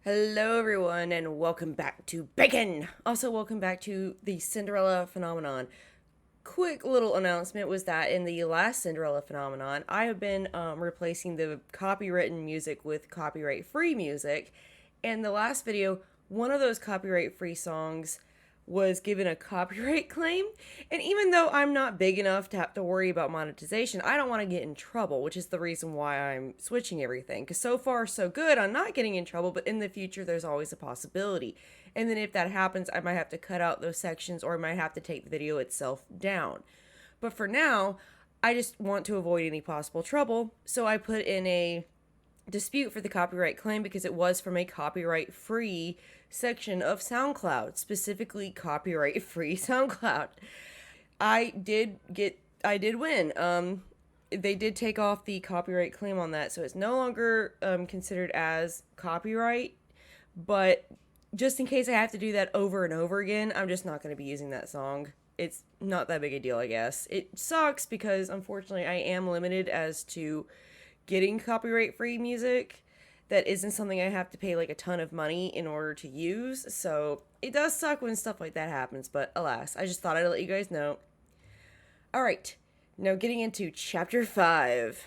Hello everyone and welcome back to Bacon! Also welcome back to the Cinderella phenomenon. Quick little announcement was that in the last Cinderella phenomenon, I have been replacing the copywritten music with copyright-free music. In the last video, one of those copyright-free songs was given a copyright claim. And even though I'm not big enough to have to worry about monetization, I don't want to get in trouble, which is the reason why I'm switching everything. Because so far, so good, I'm not getting in trouble, but in the future, there's always a possibility. And then if that happens, I might have to cut out those sections or I might have to take the video itself down. But for now, I just want to avoid any possible trouble, so I put in a dispute for the copyright claim because it was from a copyright free section of SoundCloud, specifically copyright free SoundCloud. I did win. They did take off the copyright claim on that, so it's no longer considered as copyright. But just in case I have to do that over and over again, I'm just not going to be using that song. It's not that big a deal, I guess. It sucks because unfortunately I am limited as to getting copyright free music. That isn't something I have to pay like a ton of money in order to use, so it does suck when stuff like that happens, but alas, I just thought I'd let you guys know. Alright, now getting into chapter 5.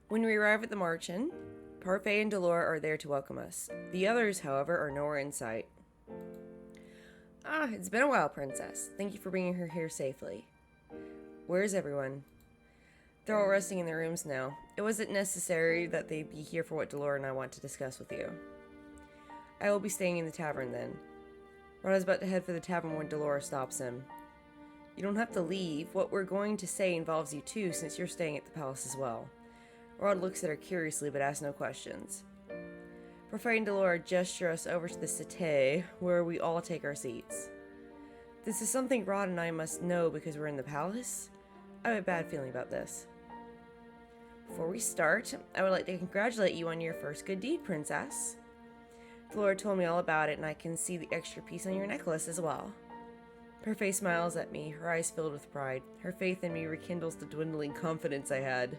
When we arrive at the March Inn, Parfait and Delora are there to welcome us. The others, however, are nowhere in sight. It's been a while, Princess. Thank you for bringing her here safely. Where's everyone? They're all resting in their rooms now. It wasn't necessary that they be here for what Delora and I want to discuss with you. I will be staying in the tavern then. Rod is about to head for the tavern when Delora stops him. You don't have to leave. What we're going to say involves you too, since you're staying at the palace as well. Rod looks at her curiously, but asks no questions. Parfait and Delora gesture us over to the settee, where we all take our seats. This is something Rod and I must know because we're in the palace. I have a bad feeling about this. Before we start, I would like to congratulate you on your first good deed, Princess. Delora told me all about it, and I can see the extra piece on your necklace as well. Parfait smiles at me, her eyes filled with pride. Her faith in me rekindles the dwindling confidence I had.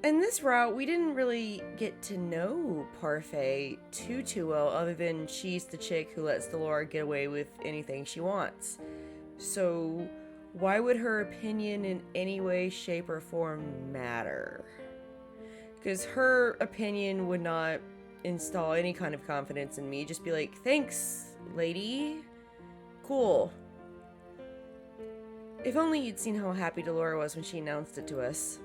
In this route, we didn't really get to know Parfait too well, other than she's the chick who lets Delora get away with anything she wants. So why would her opinion in any way, shape, or form matter? Because her opinion would not install any kind of confidence in me. Just be like, thanks, lady. Cool. If only you'd seen how happy Delora was when she announced it to us.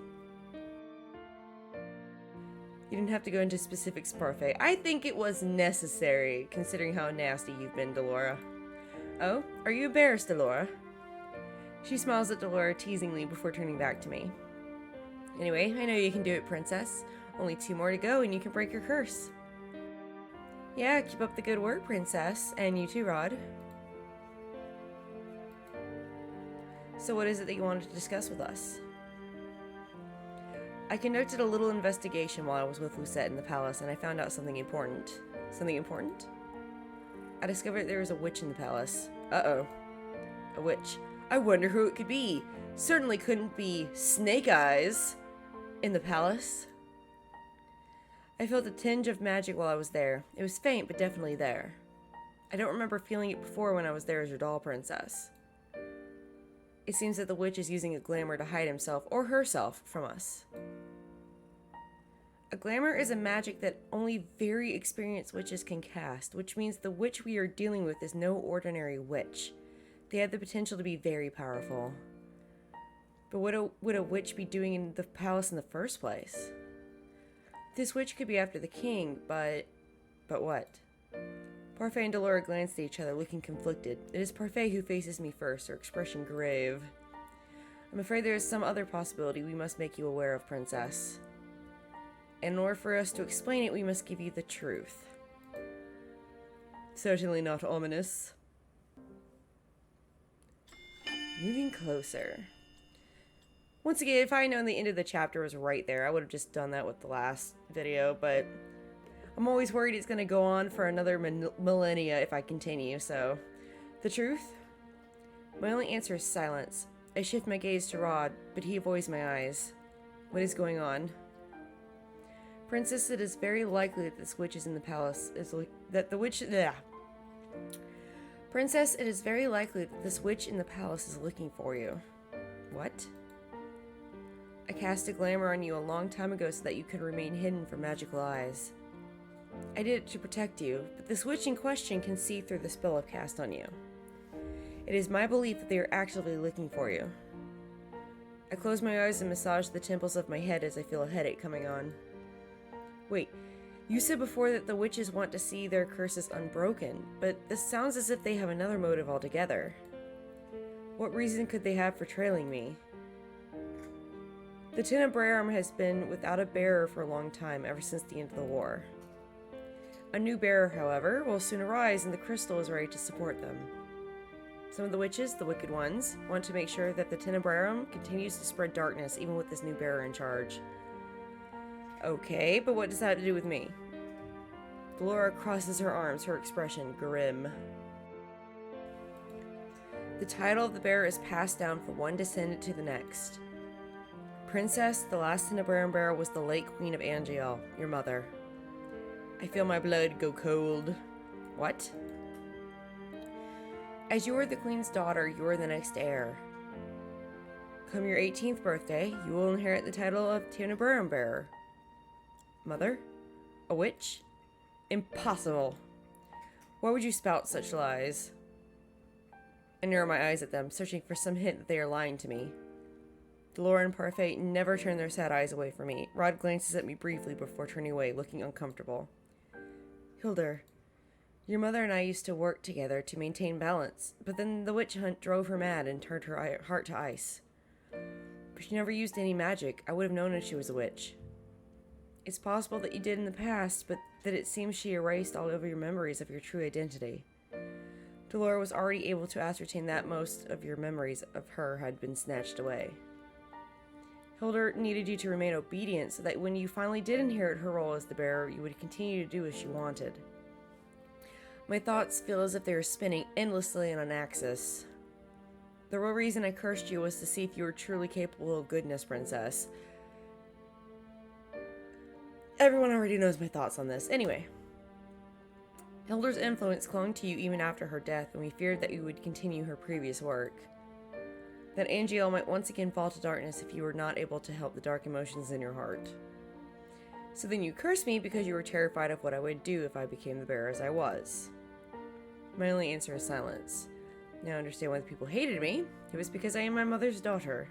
You didn't have to go into specifics, Parfait. I think it was necessary, considering how nasty you've been, Delora. Oh, are you embarrassed, Delora? She smiles at Delora teasingly before turning back to me. Anyway, I know you can do it, Princess. Only 2 more to go and you can break your curse. Yeah, keep up the good work, Princess. And you too, Rod. So what is it that you wanted to discuss with us? I conducted a little investigation while I was with Lucette in the palace, and I found out something important. Something important? I discovered there was a witch in the palace. Uh-oh. A witch. I wonder who it could be. Certainly couldn't be Snake Eyes in the palace. I felt a tinge of magic while I was there. It was faint, but definitely there. I don't remember feeling it before when I was there as your doll princess. It seems that the witch is using a glamour to hide himself or herself from us. A glamour is a magic that only very experienced witches can cast, which means the witch we are dealing with is no ordinary witch. They have the potential to be very powerful. But what would a witch be doing in the palace in the first place? This witch could be after the king, but what? Parfait and Delora glanced at each other, looking conflicted. It is Parfait who faces me first, her expression grave. I'm afraid there is some other possibility we must make you aware of, Princess. In order for us to explain it, we must give you the truth. Certainly not ominous. Moving closer. Once again, if I had known the end of the chapter was right there, I would have just done that with the last video, but I'm always worried it's going to go on for another millennia if I continue, so... The truth? My only answer is silence. I shift my gaze to Rod, but he avoids my eyes. What is going on? Princess, it is very likely that this witch is in the palace. Princess, it is very likely that this witch in the palace is looking for you. What? I cast a glamour on you a long time ago so that you could remain hidden from magical eyes. I did it to protect you, but this witch in question can see through the spell I've cast on you. It is my belief that they are actively looking for you. I close my eyes and massage the temples of my head as I feel a headache coming on. Wait, you said before that the witches want to see their curses unbroken, but this sounds as if they have another motive altogether. What reason could they have for trailing me? The Cinderella has been without a bearer for a long time, ever since the end of the war. A new bearer, however, will soon arise, and the crystal is ready to support them. Some of the witches, the wicked ones, want to make sure that the Cinderella continues to spread darkness even with this new bearer in charge. Okay, but what does that have to do with me? Laura crosses her arms, her expression grim. The title of the bearer is passed down from one descendant to the next. Princess, the last Cinderella bearer was the late Queen of Angel, your mother. I feel my blood go cold. What? As you are the Queen's daughter, you are the next heir. Come your 18th birthday, you will inherit the title of Cinderella bearer. Mother? A witch? Impossible. Why would you spout such lies? I narrow my eyes at them, searching for some hint that they are lying to me. Delora and Parfait never turn their sad eyes away from me. Rod glances at me briefly before turning away, looking uncomfortable. Hildur, your mother and I used to work together to maintain balance, but then the witch hunt drove her mad and turned her heart to ice. But she never used any magic. I would have known if she was a witch. It's possible that you did in the past, but that it seems she erased all of your memories of your true identity. Delora was already able to ascertain that most of your memories of her had been snatched away. Hildur needed you to remain obedient so that when you finally did inherit her role as the bearer, you would continue to do as she wanted. My thoughts feel as if they were spinning endlessly on an axis. The real reason I cursed you was to see if you were truly capable of goodness, Princess. Everyone already knows my thoughts on this. Anyway, Hildur's influence clung to you even after her death, and we feared that you would continue her previous work. That Angel might once again fall to darkness if you were not able to help the dark emotions in your heart. So then you cursed me because you were terrified of what I would do if I became the bearer as I was. My only answer is silence. Now I understand why the people hated me. It was because I am my mother's daughter.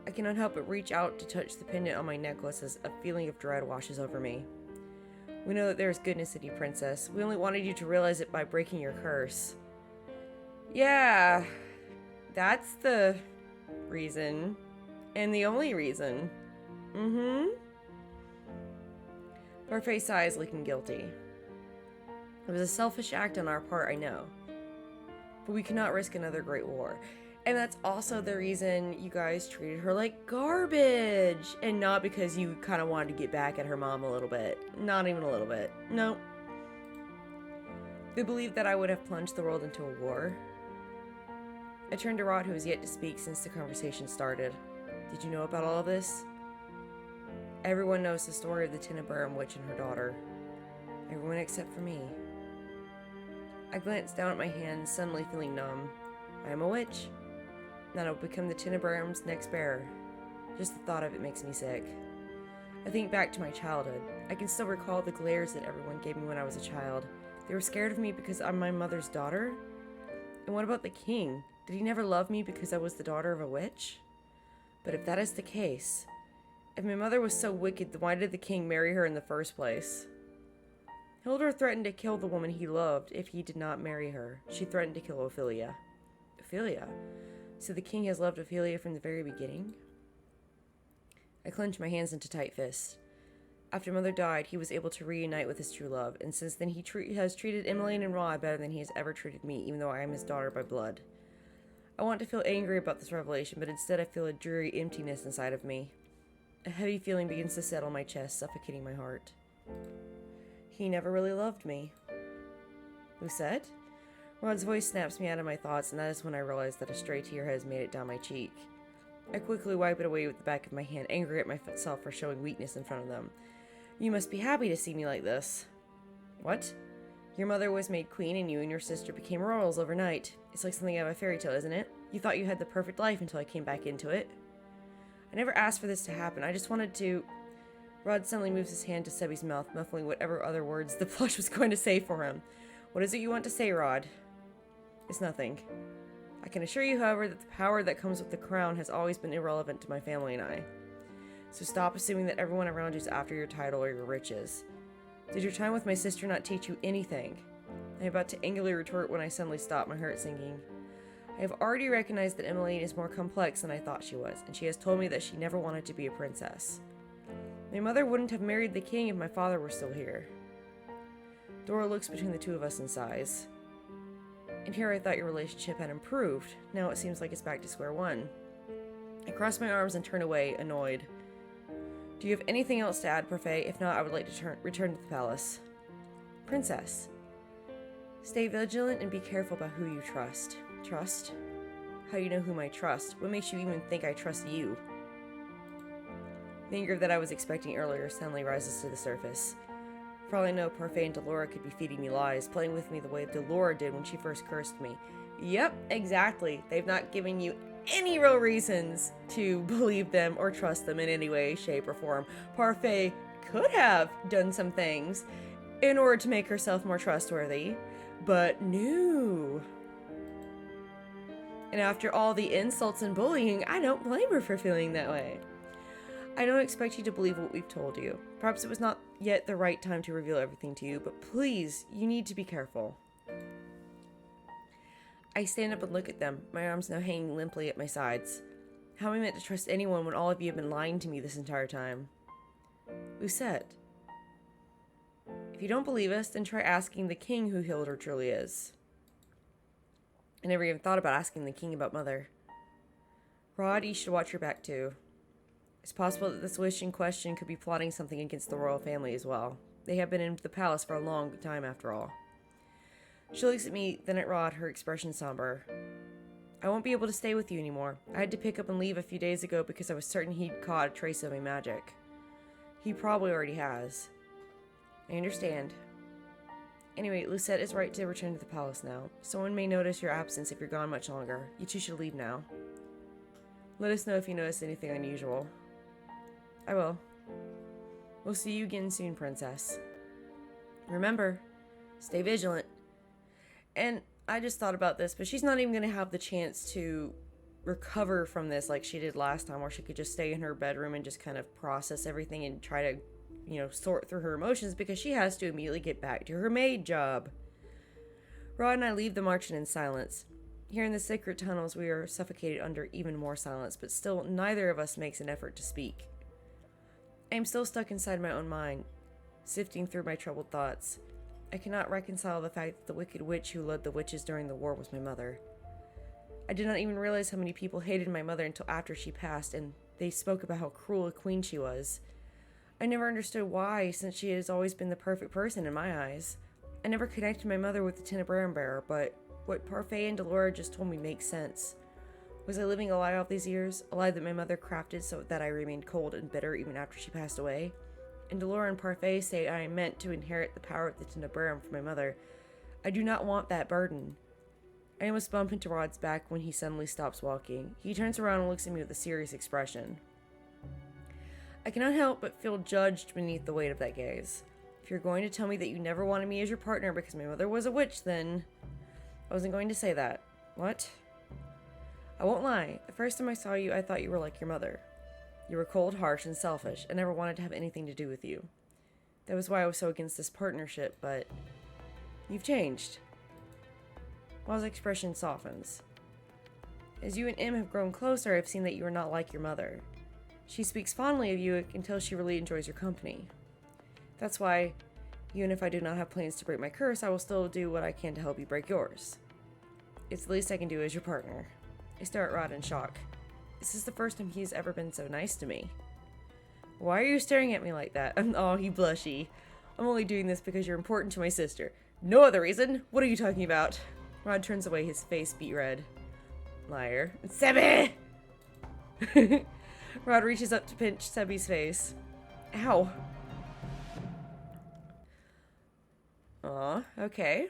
I cannot help but reach out to touch the pendant on my necklace as a feeling of dread washes over me. We know that there is goodness in you, Princess. We only wanted you to realize it by breaking your curse. Yeah, that's the reason. And the only reason. Parfait sighs, looking guilty. It was a selfish act on our part, I know. But we cannot risk another great war. And that's also the reason you guys treated her like garbage. And not because you kind of wanted to get back at her mom a little bit. Not even a little bit. No. They believed that I would have plunged the world into a war. I turned to Rod, who was yet to speak since the conversation started. Did you know about all of this? Everyone knows the story of the Cinderella witch and her daughter. Everyone except for me. I glanced down at my hands, suddenly feeling numb. I am a witch. Then I will become the Cinderella's next bearer. Just the thought of it makes me sick. I think back to my childhood. I can still recall the glares that everyone gave me when I was a child. They were scared of me because I'm my mother's daughter? And what about the king? Did he never love me because I was the daughter of a witch? But if that is the case, if my mother was so wicked, then why did the king marry her in the first place? Hildur threatened to kill the woman he loved if he did not marry her. She threatened to kill Ophelia. Ophelia? So the king has loved Ophelia from the very beginning? I clenched my hands into tight fists. After Mother died, he was able to reunite with his true love, and since then he has treated Emmeline and Rod better than he has ever treated me, even though I am his daughter by blood. I want to feel angry about this revelation, but instead I feel a dreary emptiness inside of me. A heavy feeling begins to settle my chest, suffocating my heart. He never really loved me. Lucette? Rod's voice snaps me out of my thoughts, and that is when I realize that a stray tear has made it down my cheek. I quickly wipe it away with the back of my hand, angry at myself for showing weakness in front of them. You must be happy to see me like this. What? Your mother was made queen and you and your sister became royals overnight. It's like something out of a fairy tale, isn't it? You thought you had the perfect life until I came back into it. I never asked for this to happen. I just wanted to... Rod suddenly moves his hand to Sebby's mouth, muffling whatever other words the plush was going to say for him. What is it you want to say, Rod? It's nothing. I can assure you, however, that the power that comes with the crown has always been irrelevant to my family and I. So stop assuming that everyone around you is after your title or your riches. Did your time with my sister not teach you anything? I'm about to angrily retort when I suddenly stop, my heart sinking. I have already recognized that Emmeline is more complex than I thought she was, and she has told me that she never wanted to be a princess. My mother wouldn't have married the king if my father were still here. Dora looks between the two of us and sighs. And here I thought your relationship had improved. Now it seems like it's back to square one. I cross my arms and turn away, annoyed. Do you have anything else to add, Parfait? If not, I would like to return to the palace. Princess. Stay vigilant and be careful about who you trust. Trust? How do you know whom I trust? What makes you even think I trust you? The anger that I was expecting earlier suddenly rises to the surface. For all I know, Parfait and Delora could be feeding me lies, playing with me the way Delora did when she first cursed me. Yep, exactly. They've not given you any real reasons to believe them or trust them in any way, shape, or form. Parfait could have done some things in order to make herself more trustworthy, but no. And after all the insults and bullying, I don't blame her for feeling that way. I don't expect you to believe what we've told you. Perhaps it was not yet the right time to reveal everything to you, but please, you need to be careful. I stand up and look at them, my arms now hanging limply at my sides. How am I meant to trust anyone when all of you have been lying to me this entire time? Lucette. If you don't believe us, then try asking the king who Hildur truly is. I never even thought about asking the king about Mother. Rod, you should watch your back too. It's possible that this witch in question could be plotting something against the royal family as well. They have been in the palace for a long time after all. She looks at me, then at Rod, her expression somber. I won't be able to stay with you anymore. I had to pick up and leave a few days ago because I was certain he'd caught a trace of my magic. He probably already has. I understand. Anyway, Lucette is right to return to the palace now. Someone may notice your absence if you're gone much longer. You two should leave now. Let us know if you notice anything unusual. I will. We'll see you again soon, Princess. Remember, stay vigilant. And I just thought about this, but she's not even going to have the chance to recover from this like she did last time, where she could just stay in her bedroom and just kind of process everything and try to, sort through her emotions, because she has to immediately get back to her maid job. Rod and I leave the marching in silence. Here in the secret tunnels, we are suffocated under even more silence, but still neither of us makes an effort to speak. I am still stuck inside my own mind, sifting through my troubled thoughts. I cannot reconcile the fact that the wicked witch who led the witches during the war was my mother. I did not even realize how many people hated my mother until after she passed, and they spoke about how cruel a queen she was. I never understood why, since she has always been the perfect person in my eyes. I never connected my mother with the Cinderella bearer, but what Parfait and Delora just told me makes sense. Was I living a lie all these years? A lie that my mother crafted so that I remained cold and bitter even after she passed away? And Delora and Parfait say I am meant to inherit the power of the Cinderella from my mother. I do not want that burden. I almost bump into Rod's back when he suddenly stops walking. He turns around and looks at me with a serious expression. I cannot help but feel judged beneath the weight of that gaze. If you're going to tell me that you never wanted me as your partner because my mother was a witch, then... I wasn't going to say that. What? I won't lie. The first time I saw you, I thought you were like your mother. You were cold, harsh, and selfish. I never wanted to have anything to do with you. That was why I was so against this partnership, but... You've changed. Rod's expression softens. As you and Em have grown closer, I've seen that you are not like your mother. She speaks fondly of you until she really enjoys your company. That's why, even if I do not have plans to break my curse, I will still do what I can to help you break yours. It's the least I can do as your partner. I stare at Rod in shock. This is the first time he's ever been so nice to me. Why are you staring at me like that? Oh, you blushy. I'm only doing this because you're important to my sister. No other reason. What are you talking about? Rod turns away, his face beet red. Liar. Sebby! Rod reaches up to pinch Sebby's face. Ow. Aw, okay.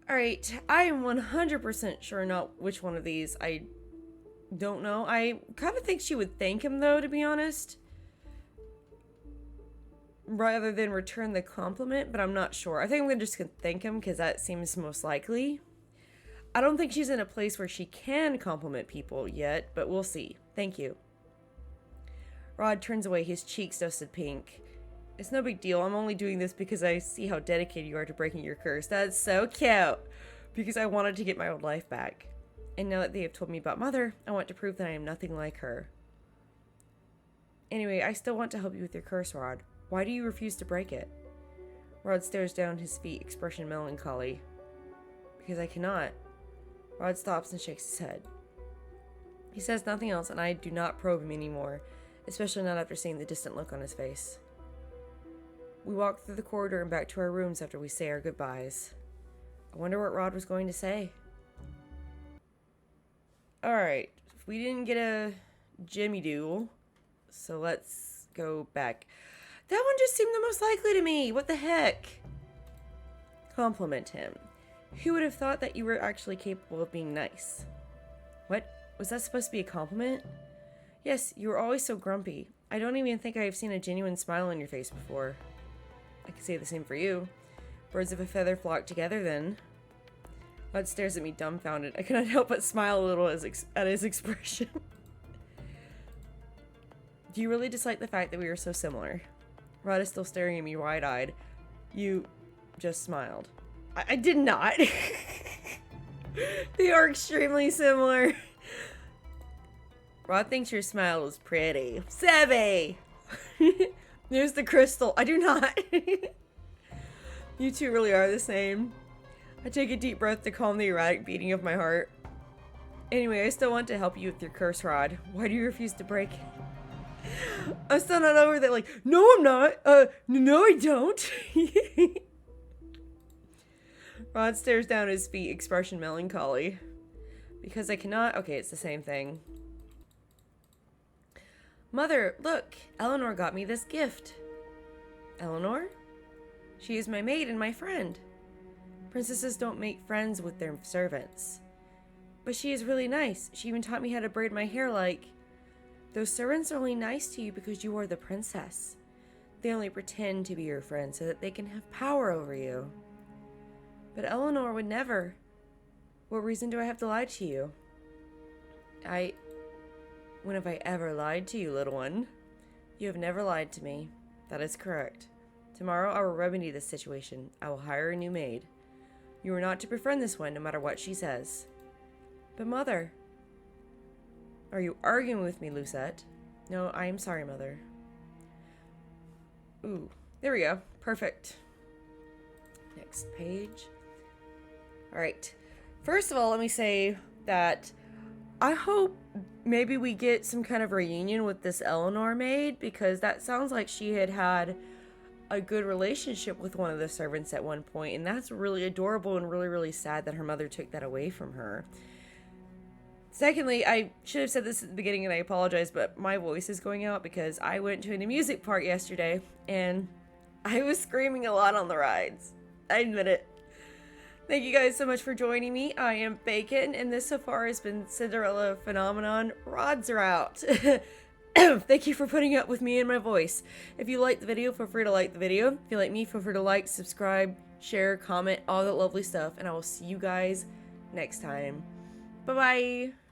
Alright, I am 100% sure not which one of these. I don't know. I kind of think she would thank him, though, to be honest, rather than return the compliment, but I'm not sure. I think I'm gonna just thank him because that seems most likely. I don't think she's in a place where she can compliment people yet, but we'll see. Thank you. Rod turns away, his cheeks dusted pink. It's no big deal. I'm only doing this because I see how dedicated you are to breaking your curse. That's so cute. Because I wanted to get my old life back. And now that they have told me about Mother, I want to prove that I am nothing like her. Anyway, I still want to help you with your curse, Rod. Why do you refuse to break it? Rod stares down his feet, expression melancholy. Because I cannot. Rod stops and shakes his head. He says nothing else, and I do not probe him anymore, especially not after seeing the distant look on his face. We walk through the corridor and back to our rooms after we say our goodbyes. I wonder what Rod was going to say. Alright, we didn't get a Jimmy Doodle, so let's go back. That one just seemed the most likely to me. What the heck? Compliment him. Who would have thought that you were actually capable of being nice? What? Was that supposed to be a compliment? Yes, you were always so grumpy. I don't even think I have seen a genuine smile on your face before. I can say the same for you. Birds of a feather flock together, then. Rod stares at me dumbfounded. I cannot help but smile a little at his expression. Do you really dislike the fact that we are so similar? Rod is still staring at me wide-eyed. You just smiled. I did not. They are extremely similar. Rod thinks your smile is pretty. Sebby! There's the crystal. I do not. You two really are the same. I take a deep breath to calm the erratic beating of my heart. Anyway, I still want to help you with your curse, Rod. Why do you refuse to break it? I'm still not over that, like, no I'm not. No I don't. Rod stares down at his feet, expression melancholy. Because I cannot. Okay, it's the same thing. Mother, look! Eleanor got me this gift. Eleanor? She is my maid and my friend. Princesses don't make friends with their servants. But she is really nice. She even taught me how to braid my hair like... Those servants are only nice to you because you are the princess. They only pretend to be your friend so that they can have power over you. But Eleanor would never. What reason do I have to lie to you? When have I ever lied to you, little one? You have never lied to me. That is correct. Tomorrow I will remedy this situation. I will hire a new maid. You are not to befriend this one, no matter what she says. But Mother... Are you arguing with me, Lucette? No, I am sorry, Mother. Ooh, there we go. Perfect. Next page. Alright. First of all, let me say that I hope maybe we get some kind of reunion with this Eleanor maid, because that sounds like she had a good relationship with one of the servants at one point, and that's really adorable and really, really sad that her mother took that away from her. Secondly, I should have said this at the beginning and I apologize, but my voice is going out because I went to an amusement park yesterday and I was screaming a lot on the rides. I admit it. Thank you guys so much for joining me. I am Bacon, and this so far has been Cinderella Phenomenon. Rods are out. Thank you for putting up with me and my voice. If you liked the video, feel free to like the video. If you like me, feel free to like, subscribe, share, comment, all that lovely stuff, and I will see you guys next time. Bye-bye.